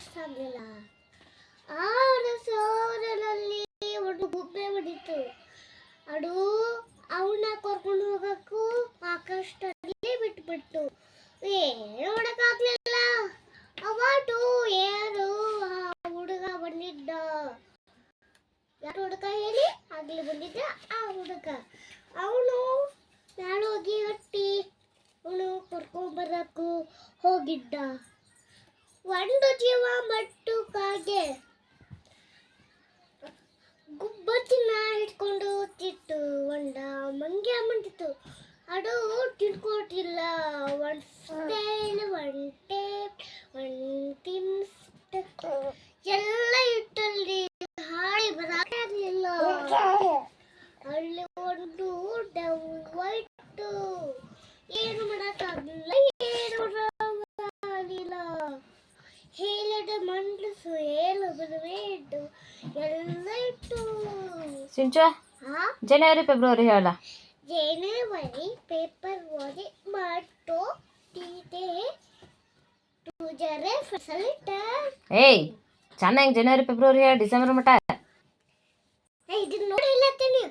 ಸಾಗಲಿಲ್ಲ. ಆರು ಸಾವಿರದಲ್ಲಿ ಒಂದು ಗುಬ್ಬೆ ಹೊಡಿತು. ಅದು ಅವನ್ನ ಕರ್ಕೊಂಡು ಹೋಗಕ್ಕೂ ಆಕಾಶದಲ್ಲಿ ಬಿಟ್ಬಿಟ್ಟು ಏನು ಹೊಡಕ್ಕಾಗ್ಲಿಲ್ಲ. ಅವತ್ತು ಯಾರು ಆ ಹುಡುಗ ಬಂದಿದ್ದ, ಯಾರು ಹುಡುಗ ಹೇಳಿ ಆಗ್ಲಿ ಬಂದಿದ್ದ ಆ ಹುಡುಗ. ಅವನು ಮ್ಯಾಲೋಗಿ ಹಟ್ಟಿ ಅವನು ಕರ್ಕೊಂಡ್ಬರಕ್ಕೂ ಹೋಗಿದ್ದ. ಒಂದು ಜೀವ ಮಟ್ಟು ಕಾಗೆ ಗುಬ್ಬಚ್ಚಿನ ಇಟ್ಕೊಂಡು ತಿಟ್ಟು ಒಂದ ಮಂಗ್ಯ ಮಂಟಿತ್ತು. ಅದು ತಿಳ್ಕೊಟ್ಟಿಲ್ಲ. One style one tape one ತಿನ್ಸ್ಟ್ ಎಲ್ಲ ಇಟ್ಟಲ್ಲಿ ಹಾಳಿ ಬರಲಿಲ್ಲ. ಅಲ್ಲಿ ಒಂದು ದವ್ವಾಯ್ತು. ಏನು ಮಾಡಕ್ಕಾಗಲಿಲ್ಲ, ಏನು ಆಗಲಿಲ್ಲ. ಹೇಳದ ಮಂಡ್ಲಸು ಹೇಳು ಬರಬೇಡು ಎಲ್ಲ ಇಟ್ಟು. ಸಿಂಚು ಜನವರಿ ಫೆಬ್ರವರಿ ಹೇಳ. ಜನವರಿ ಫೆಬ್ರವರಿ ಮಾರ್ಚ್ ತೀತೆ ಟೂಜರೆ ಫಸಲಿಟ. ಏಯ್ ಚೆನ್ನಾಗಿ ಜನವರಿ ಫೆಬ್ರವರಿ ಹೇಳ ಡಿಸೆಂಬರ್ ಮಟ. ಇದನ್ನ ನೋಡಿ ಇಲ್ಲತ್ತೀನಿ.